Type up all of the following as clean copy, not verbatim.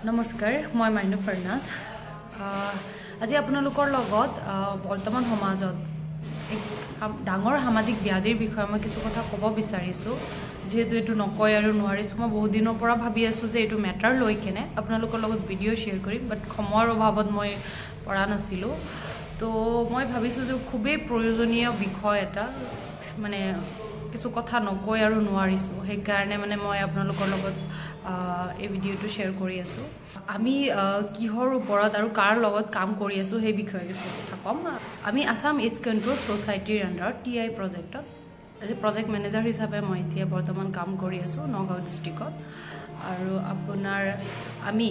নমস্কাৰ মই মাইনু ফাৰনাজ আজি আপোনালোকৰ লগত বৰ্তমান সমাজত এক ডাঙৰ সামাজিক ব্যাধিৰ বিষয়ে মই কিছু কথা ক'ব বিচাৰিছো যেহেতু এটো নকয় আৰু নোৱাৰিছো মই বহুত দিনৰ পৰা ভাবি আছো যে এটো মেটাৰ লৈ কেনে আপোনালোকৰ লগত ভিডিও শেয়াৰ কৰিম বাট সময়ৰ অভাৱত মই পৰা নাছিলো তো মই ভাবিছো যে খুবেই প্ৰয়োজনীয় বিষয় এটা মানে কিছু কথা নকয় আৰু নোৱাৰিছো সেই কাৰণে মানে মই আপোনালোকৰ লগত এই ভিডিওটো শেয়াৰ কৰি আছো আমি কিহৰ ওপৰত আৰু কাৰ লগত কাম কৰি আছো সেই বিষয়ে কিছু কথা কম আমি আসাম এইডছ কন্ট্ৰোল সোসাইটিৰ আন্ডাৰ টিআই প্ৰজেক্টত এজ এ প্ৰজেক্ট মেনেজাৰ হিচাপে মই এতিয়া বৰ্তমান কাম কৰি আছো নগাঁও ডিস্ট্ৰিক্টত আৰু আপোনাৰ আমি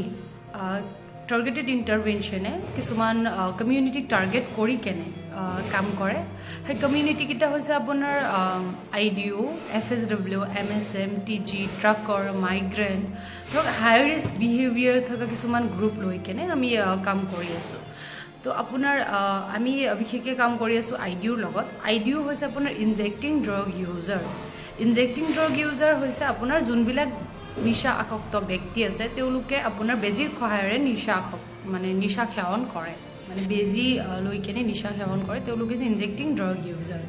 টাৰ্গেটেড ইন্টাৰভেনশনে কিছুমান কমিউনিটিক টাৰ্গেট কৰি কেনে কাম কৰে সেই কমিউনিটি কিটা হৈছে আপোনাৰ আইডিও এফএসডব্লিউ এমএসএম টিজি ট্ৰাকৰ মাইগ্ৰেন্ট ধৰক হাই ৰিস্ক বিহেভিয়াৰ থকা কিছুমান গ্ৰুপ লৈ কেনে আমি কাম কৰি আছো তো আপোনাৰ আমি বিশেষকৈ কাম কৰি আছো আইডিওৰ লগত আইডিও হৈছে আপোনাৰ ইনজেক্টিং ড্ৰাগ ইউজাৰ হৈছে আপোনাৰ যোনবিলাক নিশা আসক্ত ব্যক্তি আছে তেওঁলোকে আপোনাৰ বেজিৰ সহায়েৰে নিশা সেৱন কৰে মানে বেজি লৈ কেনে নিশা সেৱন কৰে তেওঁলোকে ইনজেক্টিং ড্ৰাগ ইউজাৰ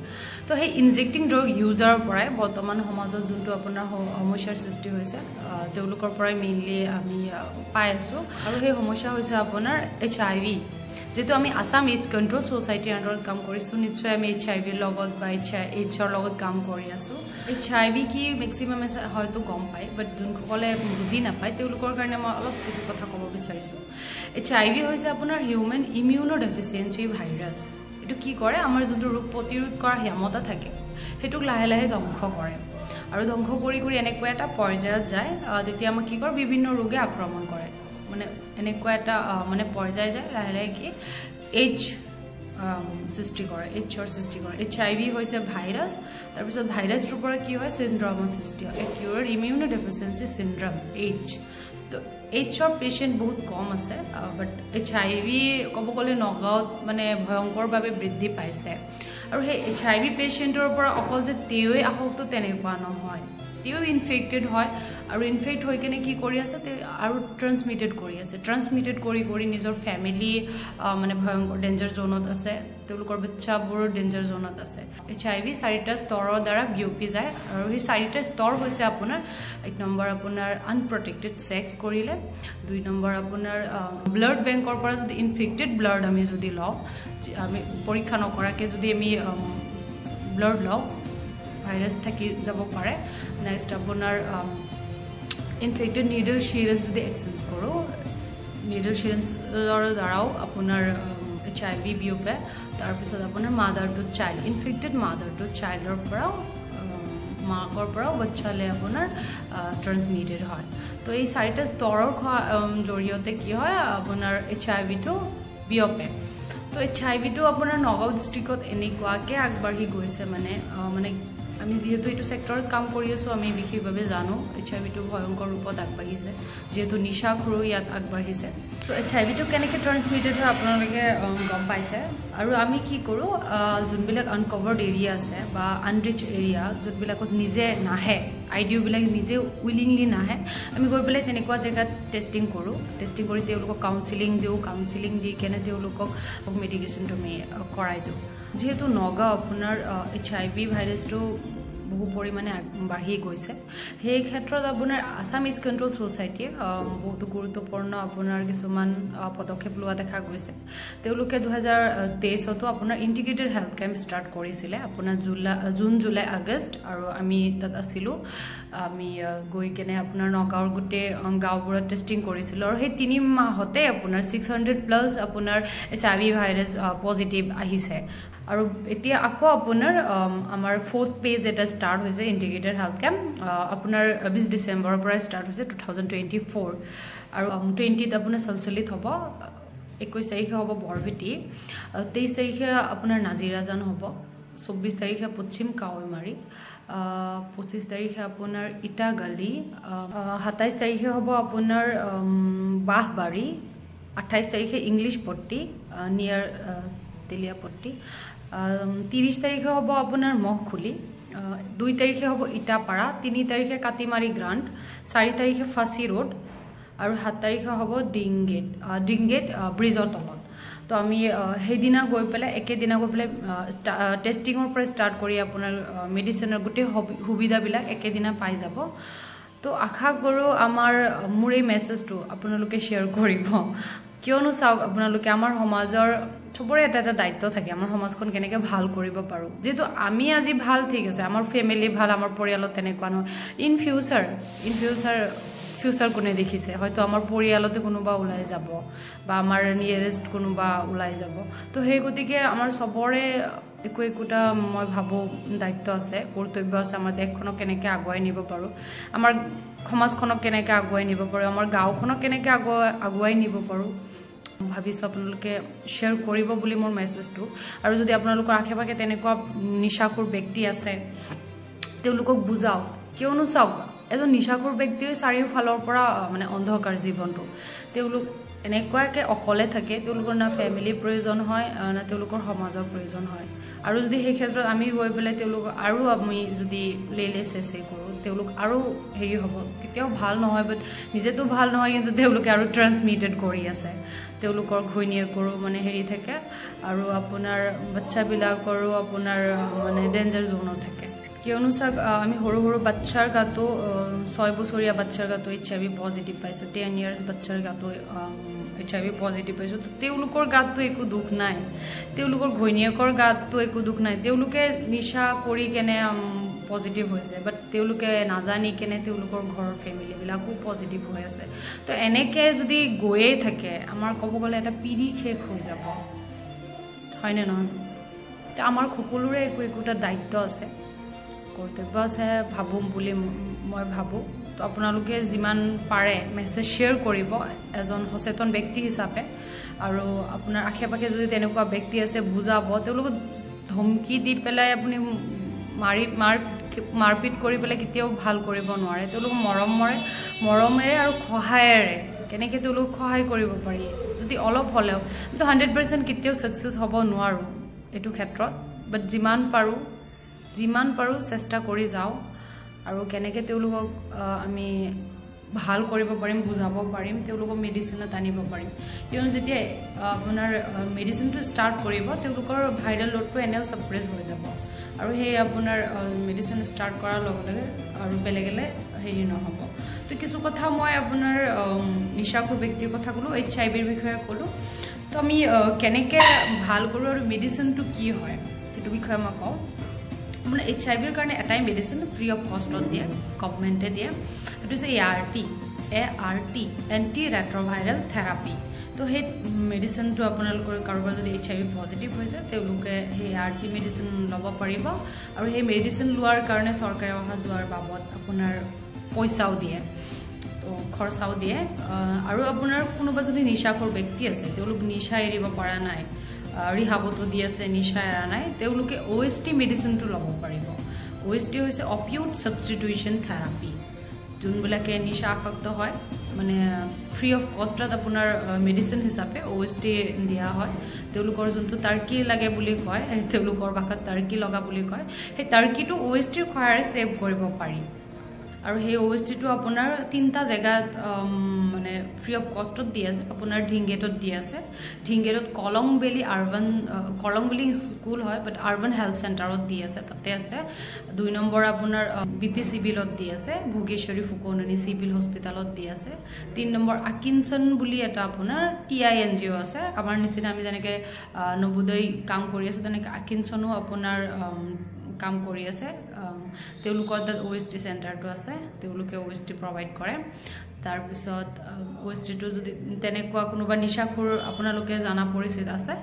তো সেই ইনজেক্টিং ড্ৰাগ ইউজাৰৰ পৰাই বৰ্তমান সমাজত যোনটো আপোনাৰ সমস্যাৰ সৃষ্টি হৈছে তেওঁলোকৰ পৰাই মেইনলি আমি পাই আছো আৰু সেই সমস্যা হৈছে আপোনাৰ HIV যেটো আমি আসাম এইডছ কন্ট্ৰোল সোসাইটিৰ আন্ডাৰত কাম কৰিছো নিশ্চয় আমি HIV লগত বা এইডছৰ লগত কাম কৰি আছো HIV কি ম্যাক্সিমাম হয়তো গম পায় বাট যোনসকলে বুজি নাপায় তেওঁলোকৰ কাৰণে মই অলপ কিছু কথা ক'ব বিচাৰিছো HIV হৈছে আপোনাৰ হিউম্যান ইমিউনো ডেফিচিয়েন্সি ভাইৰাছ এটো কি কৰে আমাৰ যোনটো ৰোগ প্ৰতিৰোধ কৰাৰ ক্ষমতা থাকে হেতুক লাহে লাহে ধ্বংস কৰে আৰু ধ্বংস কৰি এনেকুৱা এটা পৰ্যায়ত যায় তেতিয়া আমাক কি কৰে বিভিন্ন ৰোগে আক্ৰমণ কৰে মানে এনেকুৱা এটা মানে পৰ্যায় যায় লাহে লাহে কি এইচ সৃষ্টি কৰে HIV হৈছে ভাইৰাছ তাৰ পিছত ভাইৰাছৰ পৰা কি হয় সিনড্ৰমৰ সৃষ্টি হয় একিউৰ ইমিউনো ডেফিচিয়েন্সি সিনড্ৰম এইচ তো এইচৰ পেশেন্ট বহুত কম আছে বাট HIV ক'ব গ'লে নগাঁৱত মানে ভয়ংকৰভাৱে বৃদ্ধি পাইছে আৰু সেই HIV পেশেন্টৰ পৰা অকল যে তেৱে আসক্ত তেনেকুৱা নহয় তেও ইনফেক্টেড হয় আৰু ইনফেক্ট হৈ কেনে কি কৰি আছে আৰু ট্ৰান্সমিটেড কৰি নিজৰ ফ্যামিলি মানে ভয়ংকৰ ডেঞ্জাৰ জোনত আছে তেওঁলোকৰ বাচ্চাবোৰ ডেঞ্জাৰ জোনত আছে HIV চাৰিটা স্তৰৰ দ্বাৰা বিয়পি যায় আৰু এই চাৰিটা স্তৰ হৈছে আপোনাৰ এক নম্বৰ আপোনাৰ আনপ্ৰটেক্টেড সেক্স কৰিলে দুই নম্বৰ আপোনাৰ ব্লাড বেংকৰ পৰা যদি ইনফেক্টেড ব্লাড আমি যদি লওঁ আমি পৰীক্ষা নকৰাকে যদি আমি ব্লাড লওঁ ভাইৰাছ থাকি যাব পাৰে নেক্সট আপোনাৰ ইনফেক্টেড নিডল সিৰিঞ্জ যদি এক্সচেঞ্জ কৰো নিডল সিৰিঞ্জৰ দ্বাৰাও আপোনাৰ HIV বিয়পে তাৰ পিছত আপোনাৰ mother to child infected mother to চাইল্ডৰ পৰা মাকৰ পৰা বাচ্চালে আপোনাৰ ট্ৰান্সমিটেড হয় তো এই চাৰিটা স্তৰৰ জৰিয়তে কি হয় আপোনাৰ HIV টো বিয়পে তো HIV টো আপোনাৰ নগাঁও ডিস্ট্ৰিক্টত এনেকুৱাকে আগবাঢ়ি গৈছে মানে আমি যেহেতু এটো সেক্টৰত কাম কৰি আছো আমি বিশেষভাৱে জানো HIV টো ভয়ংকৰ ৰূপত আগবাঢ়িছে যেহেতু নিশাখোৰো ইয়াত আগবাঢ়িছে তো HIV টো কেনেকৈ ট্ৰান্সমিটেড হয় আপোনালোকে গম পাইছে আৰু আমি কি কৰো যোনবিলাক আনকভাৰ্ড এৰিয়া আছে বা আনৰিচ এৰিয়া যোনবিলাকত নিজে নাহে আইডিও বিলাক নিজে উইলিংলি নাহে আমি গৈ পেলাই তেনেকুৱা জেগাত টেষ্টিং কৰি তেওঁলোকক কাউন্সেলিং দি কেনে তেওঁলোকক মেডিকেশ্যনটো আমি কৰাই দিওঁ যেহেতু নগাঁও আপোনাৰ HIV ভাইৰাছটো বহু পৰিমাণে বাঢ়ি গৈছে সেই ক্ষেত্ৰত আপোনাৰ আসাম এইডছ কন্ট্ৰোল সোসাইটিয়ে বহুত গুৰুত্বপূৰ্ণ আপোনাৰ কিছুমান পদক্ষেপ লোৱা দেখা গৈছে তেওঁলোকে 2023 তো আপোনাৰ ইন্টিগ্ৰেটেড হেলথ কেম্প ষ্টাৰ্ট কৰিছিলে আপোনাৰ জুন জুলাই আগষ্ট আৰু আমি তাত আছিলো আমি গৈ কেনে আপোনাৰ নগাঁৱৰ গোটেই গাঁওবোৰত টেষ্টিং কৰিছিলো আৰু সেই 3 মাহতে আপোনাৰ 600+ আপোনাৰ HIV ভাইৰাছ পজিটিভ আহিছে আৰু এতিয়া আকৌ আপোনাৰ আমাৰ 4th পেজ এটা ষ্টাৰ্ট হৈছে ইন্টিগ্ৰেটেড হেলথ কেম্প আপোনাৰ 20 ডিসেম্বৰৰ পৰা ষ্টাৰ্ট হৈছে 2024 আৰু 20ত আপোনাৰ সলচলিত হ'ব 21 তাৰিখে হ'ব বৰভেটি 23 তাৰিখে আপোনাৰ নাজিৰাজান হ'ব 24 তাৰিখে পশ্চিম কাৱৈমাৰী 25 তাৰিখে আপোনাৰ ইটাগালি 27 তাৰিখে হ'ব আপোনাৰ বাহবাৰী 28 তাৰিখে ইংলিশ পট্টি নিয়াৰ তেলিয়াপট্টি 30 তাৰিখে হ'ব আপোনাৰ মহখুলি 2 তাৰিখে হ'ব ইটাপাৰা 3 তাৰিখে কাটিমাৰী গ্ৰান্ট 4 তাৰিখে ফাঁসি ৰোড আৰু 7 তাৰিখে হ'ব ডিংগেট ব্ৰিজৰ তলত তো আমি সেইদিনা গৈ পেলাই একেদিনা গৈ পেলাই টেষ্টিঙৰ পৰা ষ্টাৰ্ট কৰি আপোনাৰ মেডিচিনৰ গোটেই সুবিধাবিলাক একেদিনা পাই যাব তো আশা কৰোঁ মোৰ এই মেছেজটো আপোনালোকে শ্বেয়াৰ কৰিব কিয়নো চাওক আপোনালোকে আমাৰ সমাজৰ চবৰে এটা দায়িত্ব থাকে আমাৰ সমাজখন কেনেকৈ ভাল কৰিব পাৰোঁ যেহেতু আমি আজি ভাল ঠিক আছে আমাৰ ফেমিলি ভাল আমাৰ পৰিয়ালত তেনেকুৱা নহয় ইন ফিউচাৰ কোনে দেখিছে হয়তো আমাৰ পৰিয়ালতে কোনোবা ওলাই যাব বা আমাৰ নিয়েৰেষ্ট কোনোবা ওলাই যাব তো সেই গতিকে আমাৰ চবৰে একোটা মই ভাবোঁ দায়িত্ব আছে কৰ্তব্য আছে আমাৰ দেশখনক কেনেকৈ আগুৱাই নিব পাৰোঁ আমাৰ সমাজখনক কেনেকৈ আগুৱাই নিব পাৰোঁ আমাৰ গাঁওখনক কেনেকৈ আগুৱাই নিব পাৰোঁ ভাবিছোঁ আপোনালোকে শ্বেয়াৰ কৰিব বুলি মোৰ মেছেজটো আৰু যদি আপোনালোকৰ আশে পাশে তেনেকুৱা নিচাখোৰ ব্যক্তি আছে তেওঁলোকক বুজাওক কিয়নো চাওক এজন নিচাখোৰ ব্যক্তিৰ চাৰিওফালৰ পৰা মানে অন্ধকাৰ জীৱনটো তেওঁলোক এনেকুৱাকৈ অকলে থাকে তেওঁলোকৰ না ফেমিলিৰ প্ৰয়োজন হয় না তেওঁলোকৰ সমাজৰ প্ৰয়োজন হয় আৰু যদি সেই ক্ষেত্ৰত আমি গৈ পেলাই তেওঁলোকক আৰু আমি যদি লেলে চেচে কৰোঁ তেওঁলোক আৰু হেৰি হ'ব কেতিয়াও ভাল নহয় বাট নিজেতো ভাল নহয় কিন্তু তেওঁলোকে আৰু ট্ৰান্সমিটেড কৰি আছে তেওঁলোকৰ ঘৈণীয়েকৰো মানে হেৰি থাকে আৰু আপোনাৰ বাচ্চাবিলাকৰো আপোনাৰ মানে ডেঞ্জাৰ জোনত থাকে কিয়নো চাওক আমি সৰু বাচ্চাৰ গাতো 6 বছৰীয়া বাচ্চাৰ গাতো HIV পজিটিভ পাইছোঁ 10 ইয়াৰ্ছ বাচ্চাৰ গাতো HIV পজিটিভ পাইছোঁ তো তেওঁলোকৰ গাতো একো দুখ নাই তেওঁলোকৰ ঘৈণীয়েকৰ গাতো একো দুখ নাই তেওঁলোকে নিচা কৰি কেনে পজিটিভ হৈছে বাট তেওঁলোকে নাজানি কেনে তেওঁলোকৰ ঘৰৰ ফেমিলিবিলাকো পজিটিভ হৈ আছে তো এনেকৈ যদি গৈয়ে থাকে আমাৰ ক'ব গ'লে এটা পিঢ়ি শেষ হৈ যাব হয়নে নহয় আমাৰ সকলোৰে একোটা দায়িত্ব আছে কৰ্তব্য আছে ভাবোঁ বুলি মই ভাবোঁ তো আপোনালোকে যিমান পাৰে মেছেজ শ্বেয়াৰ কৰিব এজন সচেতন ব্যক্তি হিচাপে আৰু আপোনাৰ আশে পাশে যদি তেনেকুৱা ব্যক্তি আছে বুজাব তেওঁলোকক ধমকি দি পেলাই আপুনি মাৰপিট কৰি পেলাই কেতিয়াও ভাল কৰিব নোৱাৰে তেওঁলোক মৰমেৰে আৰু সহায়েৰে কেনেকৈ তেওঁলোক সহায় কৰিব পাৰি যদি অলপ হ'লেও কিন্তু 100% কেতিয়াও ছাকচেছ হ'ব নোৱাৰোঁ এইটো ক্ষেত্ৰত বাট যিমান পাৰোঁ চেষ্টা কৰি যাওঁ আৰু কেনেকৈ তেওঁলোকক আমি ভাল কৰিব পাৰিম বুজাব পাৰিম তেওঁলোকক মেডিচিনত আনিব পাৰিম কিয়নো যেতিয়া আপোনাৰ মেডিচিনটো ষ্টাৰ্ট কৰিব তেওঁলোকৰ ভাইৰেল লোডটো এনেও ছাপ্ৰেছ হৈ যাব আৰু সেই আপোনাৰ মেডিচিন ষ্টাৰ্ট কৰাৰ লগে লগে আৰু বেলেগ হেৰি নহ'ব তো কিছু কথা মই আপোনাৰ নিচাখোৰ ব্যক্তিৰ কথা ক'লোঁ HIVৰ বিষয়ে ক'লোঁ তো আমি কেনেকৈ ভাল কৰোঁ আৰু মেডিচিনটো কি হয় সেইটো বিষয়ে মই কওঁ আপোনাৰ HIVৰ কাৰণে এটাই মেডিচিন ফ্ৰী অফ কষ্টত দিয়ে গভৰ্ণমেণ্টে দিয়ে সেইটো হৈছে ART এণ্টি ৰেট্ৰভাইৰেল থেৰাপি তো সেই মেডিচিনটো আপোনালোকৰ কাৰোবাৰ যদি HIV পজিটিভ হৈছে তেওঁলোকে সেই ART মেডিচিন ল'ব পাৰিব আৰু সেই মেডিচিন লোৱাৰ কাৰণে চৰকাৰে অহা যোৱাৰ বাবদ আপোনাৰ পইচাও দিয়ে তো খৰচাও দিয়ে আৰু আপোনাৰ কোনোবা যদি নিচাখোৰ ব্যক্তি আছে তেওঁলোক নিচা এৰিব পৰা নাই ৰিহাবতো দি আছে নিচা এৰা নাই তেওঁলোকে OST মেডিচিনটো ল'ব পাৰিব OST হৈছে অপিউড ছাবষ্টিটিউশ্যন থেৰাপি যোনবিলাকে নিচা আসক্ত হয় মানে ফ্ৰী অফ কষ্টত আপোনাৰ মেডিচিন হিচাপে OST দিয়া হয় তেওঁলোকৰ যোনটো টাৰ্কি লাগে বুলি কয় তেওঁলোকৰ ভাষাত টাৰ্কি লগা বুলি কয় সেই টাৰ্কিটো OSTৰ সহায়েৰে ছেভ কৰিব পাৰি আৰু সেই OSTটো আপোনাৰ 3টা জেগাত মানে ফ্ৰী অফ কষ্টত দি আছে আপোনাৰ ঢিংগেটত দি আছে ঢিংগেটত কলংবেলি স্কুল হয় বাট আৰবান হেল্থ চেণ্টাৰত দি আছে তাতে আছে 2 নম্বৰ আপোনাৰ BP চিভিলত দি আছে ভোগেশ্বৰী ফুকননি চিভিল হস্পিটেলত দি আছে 3 নম্বৰ আকিনচন বুলি এটা আপোনাৰ TI NGO আছে আমাৰ নিচিনা আমি যেনেকৈ নবোদয় কাম কৰি আছোঁ তেনেকৈ আকিনচনো আপোনাৰ কাম কৰি আছে তেওঁলোকৰ তাত OST চেণ্টাৰটো আছে তেওঁলোকে OST প্ৰভাইড কৰে তাৰপিছত OSTটো যদি তেনেকুৱা কোনোবা নিচাখোৰ আপোনালোকে জানা পৰিচিত আছে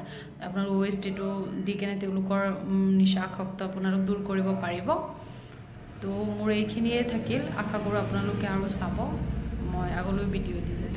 আপোনাৰ OSTটো দি কেনে তেওঁলোকৰ নিচাসক্ত আপোনালোক দূৰ কৰিব পাৰিব তো মোৰ এইখিনিয়ে থাকিল আশা কৰোঁ আপোনালোকে আৰু চাব মই আগলৈ ভিডিঅ' দি যাম